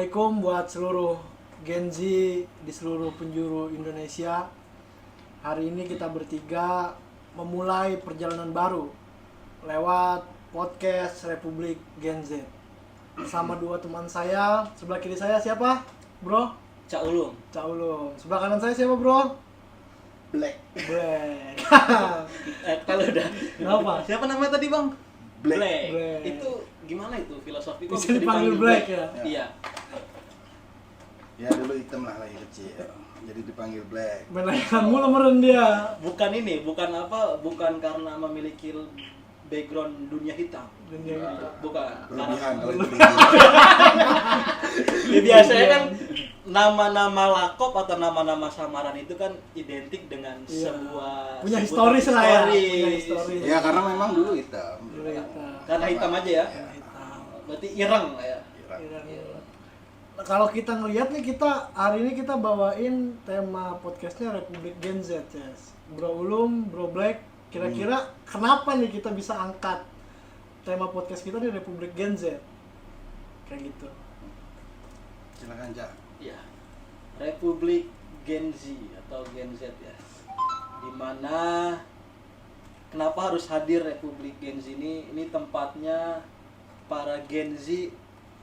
Assalamualaikum buat seluruh Gen Z di seluruh penjuru Indonesia. Hari ini kita bertiga memulai perjalanan baru lewat podcast Republik Gen Z. Bersama dua teman saya, sebelah kiri saya siapa? Bro? Cak Ulum. Sebelah kanan saya siapa, Bro? Black. Kalau udah. Kenapa? Siapa namanya tadi, Bang? Black. Itu gimana itu filosofi? Bisa dipanggil Black ya? Iya. Ya dulu hitam lah lagi kecil, jadi dipanggil Black. Menaikkan mulu meren dia. Bukan karena memiliki background dunia hitam. Dunia kita. Bukan. Kelebihan kalau itu Ya, biasanya kan nama-nama lakop atau nama-nama samaran itu kan identik dengan Iya. sebuah Punya sebutan historis lah ya. historis. Punya historis. Ya karena memang dulu hitam. Dulu hitam. Karena hitam aja ya. Ya, hitam. Berarti ireng lah ya. Iya. Nah, kalau kita ngelihat nih, hari ini kita bawain tema podcastnya Republik Gen Z, yes. Bro Ulum, Bro Black, kira-kira kenapa nih kita bisa angkat tema podcast kita di Republik Gen Z? Kayak gitu. Silakan Cak. Ya, Republik Gen Z atau Gen Z ya. Dimana kenapa harus hadir Republik Gen Z ini? Ini tempatnya para Gen Z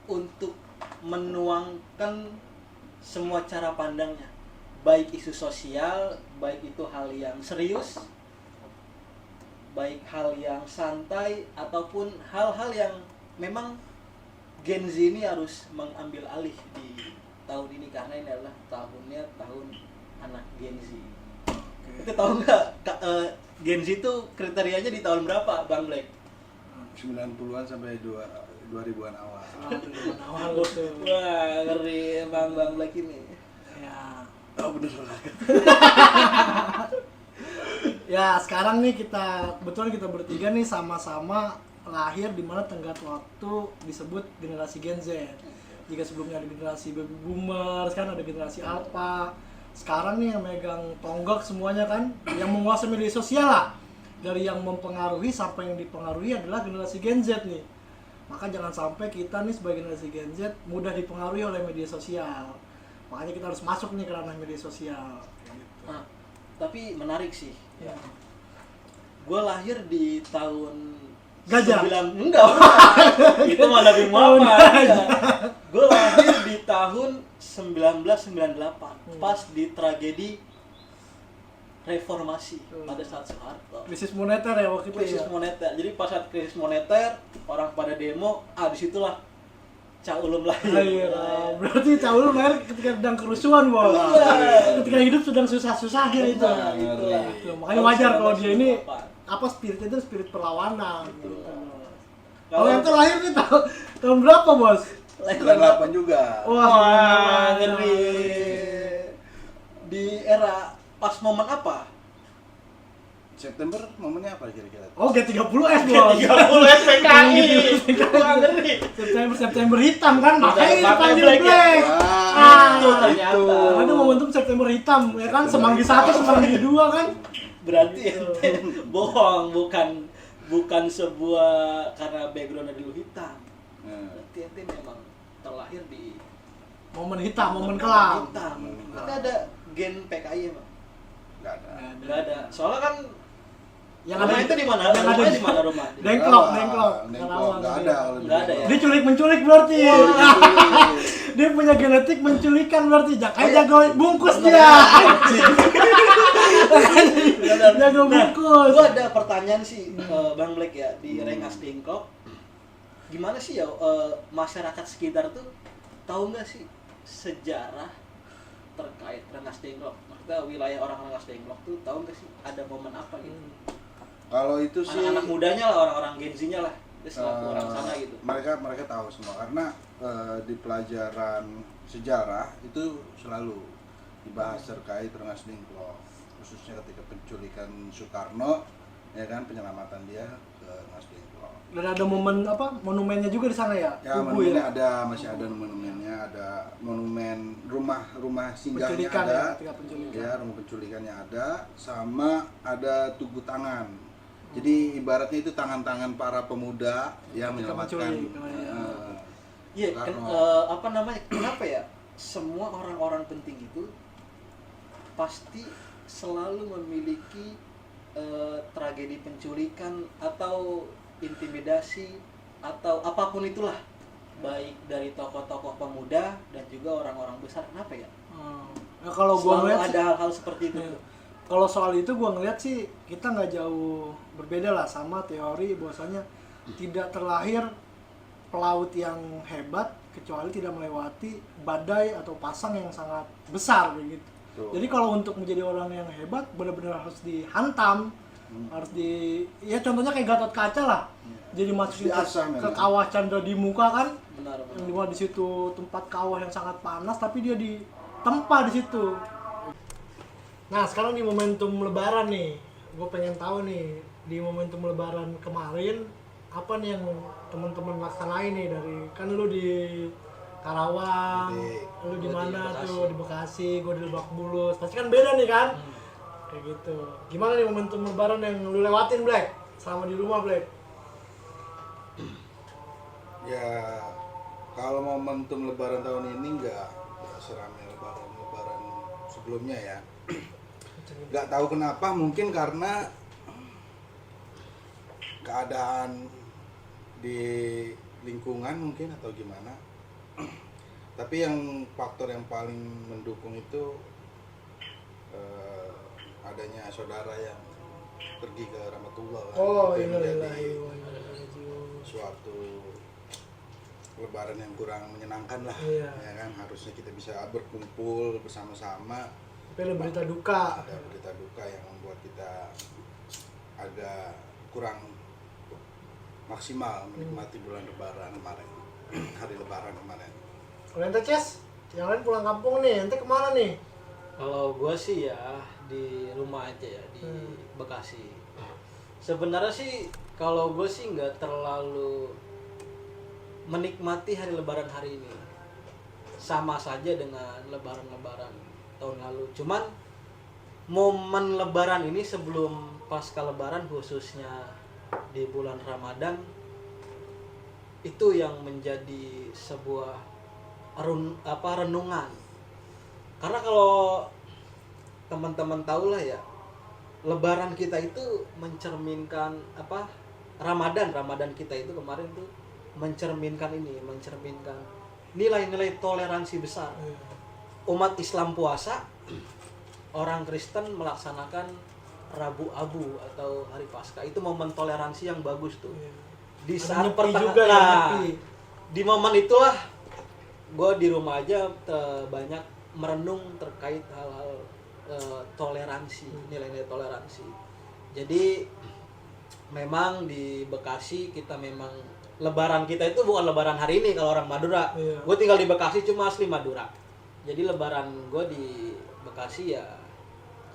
untuk menuangkan semua cara pandangnya, baik isu sosial, baik itu hal yang serius, baik hal yang santai, ataupun hal-hal yang memang Gen Z ini harus mengambil alih di tahun ini, karena ini adalah tahun anak Gen Z. Itu tahu nggak Gen Z itu kriterianya di tahun berapa, Bang Black? 90-an sampai 2000-an awal. Awal tuh. Wah, ngeri Bang Black ini. Ya. Oh bener banget. Ya, sekarang nih kebetulan kita bertiga nih sama-sama lahir di mana tenggat waktu disebut generasi Gen Z. Jika sebelumnya ada generasi baby boomer, sekarang ada generasi alpha. Sekarang nih yang megang tonggak semuanya kan, yang menguasai media sosial lah. Dari yang mempengaruhi sampai yang dipengaruhi adalah generasi Gen Z nih. Maka jangan sampai kita nih sebagai generasi Gen Z mudah dipengaruhi oleh media sosial. Makanya kita harus masuk nih ke ranah media sosial. Kayak gitu. Nah, tapi menarik sih. Ya. Gue lahir di tahun Gajah? Enggak. Itu malah lebih muaman. Gue lahir di tahun 1998, pas di tragedi reformasi pada saat Soeharto. Krisis moneter ya waktu itu. Krisis moneter. Jadi pas saat krisis moneter, orang pada demo, disitulah Cak Ulum lahir. Iya, berarti Cak Ulum lahir ketika sedang kerusuhan, Bos. Iya. Ketika hidup sedang susah-susahnya itu. Nah, itulah. Itu, makanya wajar kalau dia ini spiritnya itu spirit perlawanan. Gitu. Kalau yang lahir nih tahun berapa, Bos? 98 juga. Wah, ngeri. Di era pas momen apa? September momennya apa kira-kira? Oh, G30S, Bos. 30 SPKI. Wah, ngeri. September hitam kan, makanya dipanggil Black ya? Black. Itu ternyata. Karena itu momentum September hitam, ya kan? Semanggi 1, Semanggi 2 kan? Berarti ente bohong, bukan sebuah karena background dulu hitam. Berarti ente memang terlahir di Momen hitam, momen kelam. hitam. Tapi ada gen PKI emang? Enggak ada. Nggak ada. Soalnya kan Yang rumah ada itu di mana? yang ada Rumahnya di di mana rumah? Dengklok. Dengklok. Karawang. Enggak ada kalau di Nggak ada ya? Dia culik-menculik berarti. Dia punya genetik menculikan berarti. Jakanya jago bungkus dia. Jago bungkus. Gua ada pertanyaan sih, Bang Black ya, di Rengas Dengklok. Gimana sih ya masyarakat sekitar tuh tahu nggak sih sejarah terkait Rengas Dengklok? Maksudnya wilayah orang Rengas Dengklok tuh tahu nggak sih ada momen apa gitu? Kalau itu sih Anak-anak mudanya lah, orang-orang Gen Z-nya lah, terus selaku orang sana gitu. Mereka tahu semua karena di pelajaran sejarah itu selalu dibahas terkait Rengas Dengklok, khususnya ketika penculikan Soekarno, ya kan, penyelamatan dia ke Rengas Dengklok. Dan ada monumennya juga di sana ya? Ya, Tugu monumennya ada, masih ada monumennya, ada monumen rumah singgahnya Penculikan ada, ya, ketika penculikan. ya rumah penculikannya ada, sama ada tugu tangan. Jadi ibaratnya itu tangan-tangan para pemuda yang Ketika menyelamatkan menculik, Iya, Soekarno. apa namanya? Kenapa ya? Semua orang-orang penting itu pasti selalu memiliki tragedi penculikan atau intimidasi atau apapun itulah, baik dari tokoh-tokoh pemuda dan juga orang-orang besar. Kenapa ya? Nah, kalau gua Selalu ngeliat ada sih, hal-hal seperti itu. ya, kalau soal itu gua ngeliat sih kita nggak jauh berbeda lah sama teori bahwasanya tidak terlahir pelaut yang hebat kecuali tidak melewati badai atau pasang yang sangat besar kayak gitu. Betul. Jadi kalau untuk menjadi orang yang hebat benar-benar harus dihantam, harus ya contohnya kayak Gatot Kaca lah. Jadi masukin diasah ke memang. kawah Chandra di muka kan, Benar, yang benar. dimana di situ tempat kawah yang sangat panas tapi dia ditempa di situ. Nah sekarang di momentum Lebaran nih, gue pengen tahu nih di momentum Lebaran kemarin apa nih yang teman-teman laksanain nih dari kan lu di Karawang, lu di Gua di mana Bekasi. tuh di Bekasi, gue di Lebak Bulus, pasti kan beda nih kan, kayak gitu. Gimana nih momentum Lebaran yang lu lewatin Black selama di rumah Black? Ya kalau momentum Lebaran tahun ini nggak seramai Lebaran sebelumnya ya. Nggak tahu kenapa, mungkin karena keadaan di lingkungan mungkin atau gimana. Tapi yang faktor yang paling mendukung itu adanya saudara yang pergi ke Ramatullah kan. Oh Itu yang iya menjadi iya. suatu Lebaran yang kurang menyenangkan lah. Iya. Ya kan, harusnya kita bisa berkumpul bersama-sama. Tapi ada berita duka. Ada berita duka yang membuat kita agak kurang maksimal menikmati bulan Lebaran kemarin. Hari Lebaran kemarin. Kalau ente Ces, yang lain pulang kampung nih, ente kemana nih? Kalau gue sih ya di rumah aja ya, di Bekasi. Sebenarnya sih kalau gue sih nggak terlalu menikmati hari Lebaran hari ini. Sama saja dengan Lebaran-Lebaran tahun lalu. Cuman momen Lebaran ini sebelum pasca Lebaran khususnya di bulan Ramadan itu yang menjadi sebuah renungan. Karena kalau teman-teman tahu lah ya, Lebaran kita itu mencerminkan apa? Ramadan kita itu kemarin tuh mencerminkan nilai-nilai toleransi besar. Umat Islam puasa, orang Kristen melaksanakan Rabu Abu atau hari Paskah. Itu momen toleransi yang bagus tuh. Di Ada saat nyepi juga ya, nyepi. di momen itulah gue di rumah aja banyak merenung terkait hal-hal toleransi, nilai-nilai toleransi. Jadi memang di Bekasi kita memang Lebaran kita itu bukan Lebaran hari ini kalau orang Madura. Iya. Gue tinggal di Bekasi cuma asli Madura. Jadi Lebaran gue di Bekasi ya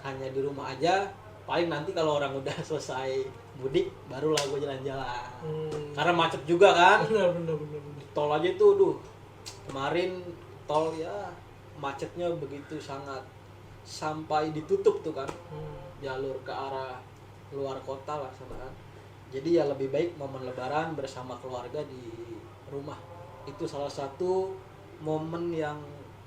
hanya di rumah aja. Paling nanti kalau orang udah selesai mudik barulah gue jalan-jalan. Karena macet juga kan. Bener. Tol aja tuh, kemarin tol ya macetnya begitu sangat sampai ditutup tuh kan jalur ke arah luar kota lah sana kan. Jadi ya lebih baik momen Lebaran bersama keluarga di rumah. Itu salah satu momen yang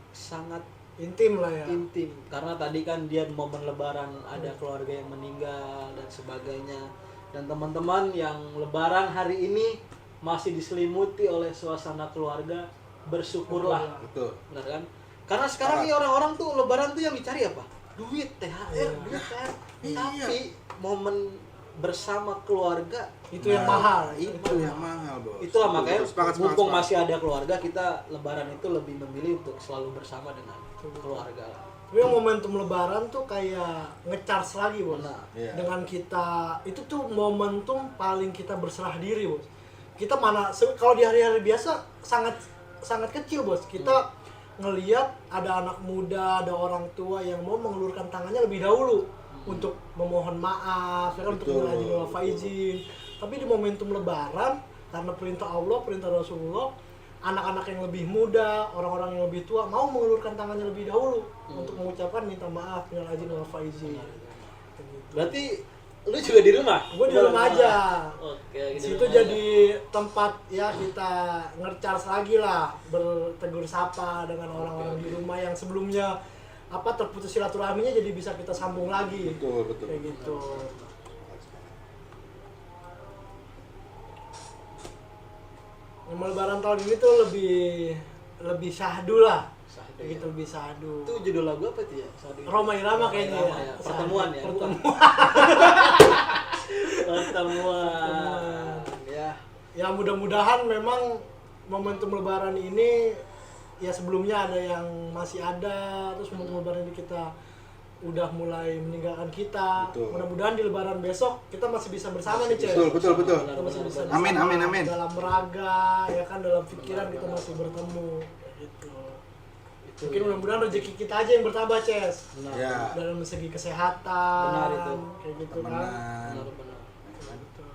sangat Intim lah ya. intim karena tadi kan dia momen Lebaran ada keluarga yang meninggal dan sebagainya, dan teman-teman yang Lebaran hari ini masih diselimuti oleh suasana keluarga, bersyukurlah. Betul. Benar kan? Karena sekarang nih orang-orang tuh Lebaran tuh yang dicari apa? Duit, THR, duit, THR. Tapi momen bersama keluarga Itu yang mahal. Itu yang mahal, Bos. itulah makanya Sepakat. mumpung masih ada keluarga, kita Lebaran itu lebih memilih untuk selalu bersama dengan keluarga lah. Tapi yang momentum Lebaran tuh kayak ngecharge lagi bos. Nah, iya. Dengan kita itu tuh momentum paling kita berserah diri bos. Kita mana kalau di hari-hari biasa sangat kecil bos. Kita ngelihat ada anak muda, ada orang tua yang mau mengulurkan tangannya lebih dahulu untuk memohon maaf, ya kan, untuk Betul. mengaji wal faizin. Tapi di momentum Lebaran karena perintah Allah, perintah Rasulullah, anak-anak yang lebih muda, orang-orang yang lebih tua mau mengulurkan tangannya lebih dahulu untuk mengucapkan minta maaf minal aidin wal faizin. berarti Lu juga di rumah? Gue di rumah aja. Oke, Di situ jadi tempat ya kita nge-charge lagi lah, bertegur sapa dengan orang-orang di rumah yang sebelumnya terputus silaturahminya, jadi bisa kita sambung lagi. Betul. Kayak gitu. Yang Lebaran tahun ini tuh lebih syahdu lah. Syahdu, Kayak gitu, ya. lebih syahdu. Itu judul lagu apa itu ya? Syahdu. Roma Irama kayaknya ya. Ya. Pertemuan ya. Pertemuan. Pertemuan. Ya. Ya mudah-mudahan memang momentum Lebaran ini ya sebelumnya ada yang masih ada, terus momentum Lebaran ini kita udah mulai meninggalkan kita. Betul. Mudah-mudahan di Lebaran besok kita masih bisa bersama nih, Cez. Betul. Kita masih bisa bersama Amin. dalam raga, ya kan, dalam pikiran kita masih bertemu kayak gitu. Itu. Mungkin mudah-mudahan rezeki kita aja yang bertambah, Ces. Benar. Ya. Dalam segi kesehatan, Benar itu. kayak gitu kan. Temenan. Benar. Betul.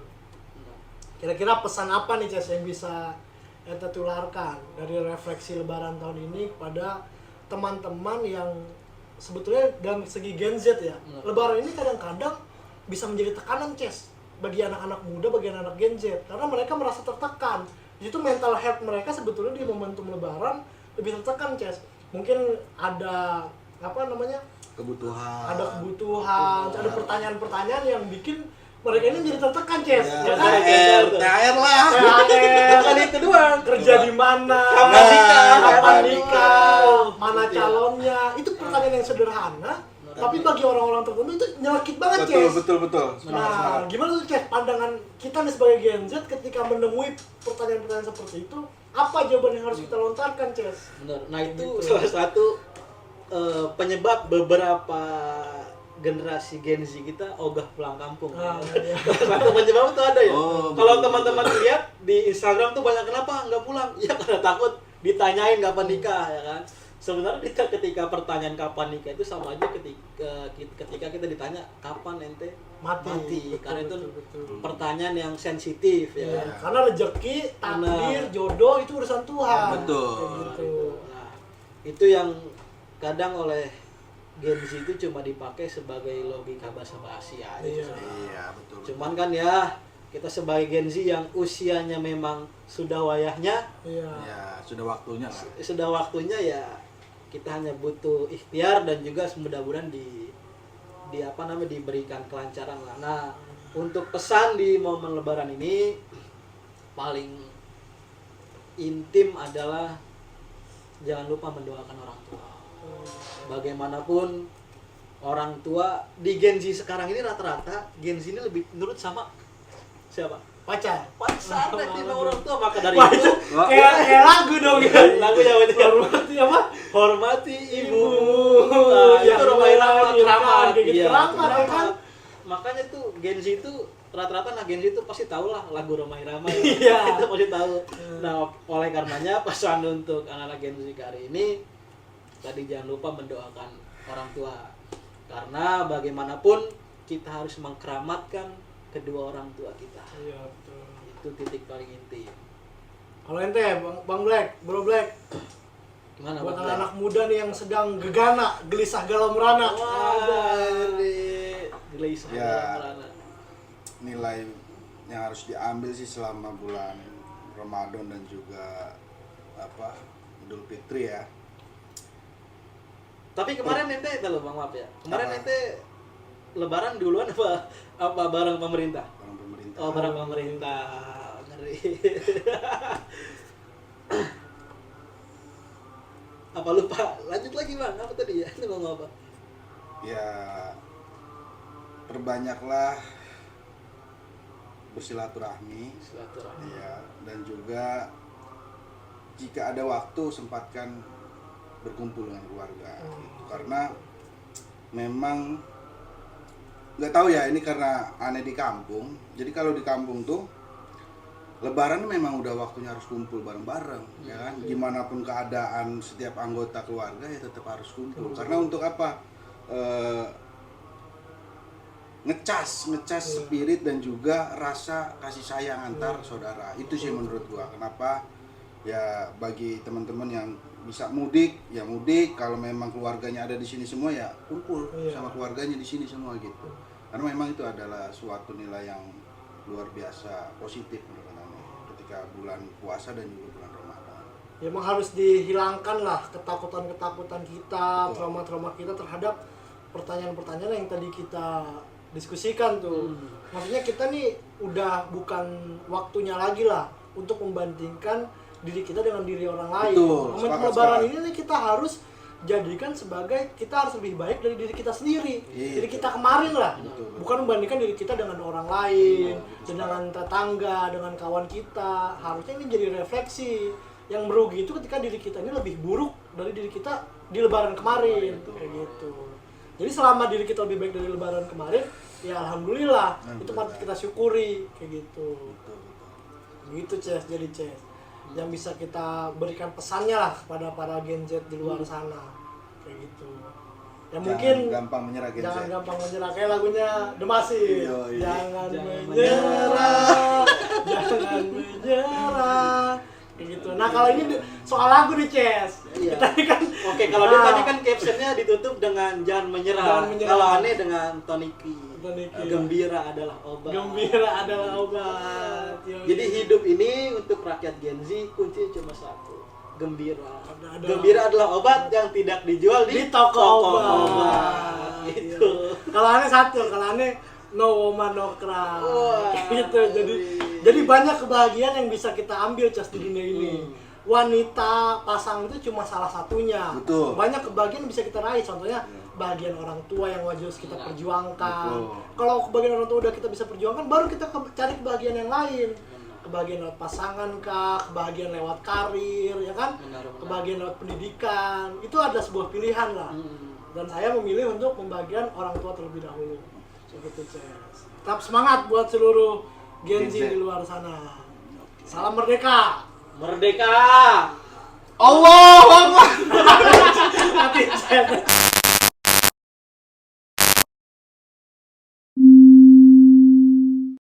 Kira-kira pesan apa nih, Ces, yang bisa kita tularkan dari refleksi Lebaran tahun ini kepada teman-teman yang sebetulnya dalam segi Gen Z ya, Benar. Lebaran ini kadang-kadang bisa menjadi tekanan, Ces, bagi anak-anak muda, bagi anak Gen Z, karena mereka merasa tertekan. Itu mental health mereka sebetulnya di momentum Lebaran lebih tertekan, Ces. Mungkin ada Kebutuhan. ada pertanyaan-pertanyaan yang bikin mereka ini menjadi tertekan, Ces. Ya kan? THR lah. THR, Bukan itu doang. kerja di mana, Kapan nikah? kapan nikah, mana calonnya, itu pertanyaan yang sederhana, tapi bagi orang-orang tertentu itu nyelekit banget, Ces. Betul. Nah, gimana tuh, Ces, pandangan kita nih sebagai Gen Z ketika menemui pertanyaan-pertanyaan seperti itu, apa jawaban yang harus kita lontarkan, Ces? Benar. Nah, itu Gitu. salah satu penyebab beberapa generasi Gen Z kita ogah pulang kampung. Iya. Salah satu penyebab itu ada ya. Oh, Kalau betul. teman-teman lihat di Instagram tuh banyak kenapa nggak pulang? Ya karena takut ditanyain kapan nikah, ya kan. Sebenarnya ketika pertanyaan kapan nikah itu sama aja ketika kita ditanya kapan ente mati. Betul, Karena itu betul. pertanyaan yang sensitif, ya Iya, kan. karena rezeki, takdir, Nah. jodoh itu urusan Tuhan. Betul. Kayak gitu. Nah, itu yang kadang oleh Gen Z itu cuma dipakai sebagai logika basa-basi aja. Iya. Iya, betul. Cuman kan ya kita sebagai Gen Z yang usianya memang sudah wayahnya, Iya. Ya, sudah waktunya lah. sudah waktunya ya kita hanya butuh ikhtiar dan juga mudah-mudahan diberikan kelancaran lah. Nah, untuk pesan di momen Lebaran ini paling intim adalah jangan lupa mendoakan orang tua. Bagaimanapun orang tua di Gen Z sekarang ini rata-rata Gen Z ini lebih nurut sama siapa? Pacar. Pacar ketimbang orang tua. Maka dari Wah, itu kayak lagu dong ya. lagu yang Hormati apa? hormati ibu. Ibu. Nah, Yang itu Roma Irama lain, keramat. kayak gitu, Iya, keramat, ya kan? Makanya tuh Gen Z itu rata-rata Gen Z itu pasti tahu lah lagu Roma Irama. Iya. Itu pasti tahu. Nah, oleh karenanya pesan untuk anak-anak Gen Z hari ini tadi jangan lupa mendoakan orang tua. Karena bagaimanapun kita harus mengkeramatkan kedua orang tua kita. Iya, betul. Itu titik paling inti. Kalau ente, Bang Black, Bro Black, Gimana buat Bang? anak-anak muda nih yang sedang gegana, gelisah galau merana. Gelisah Ya. merana. Nilai yang harus diambil sih selama bulan Ramadan dan juga Idul Fitri ya. Tapi kemarin ente itu loh Bang, maaf ya. Kemarin Apa? ente Lebaran duluan apa barang pemerintah? Orang pemerintah. Oh, barang pemerintah. Ngeri. Apa lupa? Lanjut lagi Bang. Apa tadi ya? Itu ngomong apa? Ya, perbanyaklah bersilaturahmi. Silaturahmi. Ya, dan juga jika ada waktu sempatkan berkumpul dengan keluarga gitu. Karena memang nggak tahu ya, ini karena aneh di kampung. Jadi kalau di kampung tuh Lebaran memang udah waktunya harus kumpul bareng-bareng, ya kan? Gimana pun keadaan setiap anggota keluarga ya tetap harus kumpul. Karena untuk apa? Ngecas spirit dan juga rasa kasih sayang antar saudara. Itu sih menurut gua. Kenapa? Ya bagi teman-teman yang bisa mudik, ya mudik. Kalau memang keluarganya ada di sini semua ya kumpul sama keluarganya di sini semua gitu. Karena memang itu adalah suatu nilai yang luar biasa positif menurut kami ketika bulan puasa dan juga bulan Ramadan. Ya emang harus dihilangkan lah ketakutan-ketakutan kita, Betul. trauma-trauma kita terhadap pertanyaan-pertanyaan yang tadi kita diskusikan tuh. Maksudnya kita nih udah bukan waktunya lagi lah untuk membandingkan diri kita dengan diri orang lain. Betul, Momen sepakat, lebaran sepakat. ini nih kita harus jadikan sebagai kita harus lebih baik dari diri kita sendiri, Iya. diri kita kemarin lah. Betul. Bukan membandingkan diri kita dengan orang lain, Betul, dengan tetangga, dengan kawan kita. Harusnya ini jadi refleksi. Yang merugi itu ketika diri kita ini lebih buruk dari diri kita di lebaran kemarin, kayak gitu. Jadi selama diri kita lebih baik dari lebaran kemarin, ya alhamdulillah, itu patut kita syukuri, kayak gitu. Betul, betul. Gitu Ces, jadi Ces. Yang bisa kita berikan pesannya lah kepada para Gen Z di luar sana, kayak gitu. Ya mungkin gampang menyerah Gen Z. jangan gampang menyerah, kayak lagunya The Massive. Yoi. Jangan Jangan menyerah, jangan menyerah. Kayak gitu. Nah kalau ini soal lagu nih Ces. Iya. Tadi kan Oke, kalau dia Nah. tadi kan captionnya ditutup dengan jangan menyerah. Jangan menyerah. Kalau aneh dengan Toniki. Toniki. Gembira adalah obat. gembira adalah obat. Yoi. Jadi hidup ini untuk rakyat Gen Z kuncinya cuma satu, gembira. Ada. Gembira adalah obat yang tidak dijual di toko obat. Gitu. Kalau aneh satu, kalau aneh no woman no cry. Wah. Gitu. Jadi banyak kebahagiaan yang bisa kita ambil Cas di dunia ini. Wanita pasangan itu cuma salah satunya. Betul. Banyak kebahagiaan yang bisa kita raih. Contohnya bagian orang tua yang wajib kita perjuangkan. Betul. Kalau kebahagiaan orang tua udah kita bisa perjuangkan, baru kita cari kebahagiaan yang lain. Kebahagiaan lewat pasangan kah, kebahagiaan lewat karir, ya kan? Benar. Kebahagiaan lewat pendidikan. Itu adalah sebuah pilihan lah. Dan saya memilih untuk membagian orang tua terlebih dahulu. Begitu, Ces. Tetap semangat buat seluruh Gen Z di luar sana. Salam merdeka. Merdeka. Allah.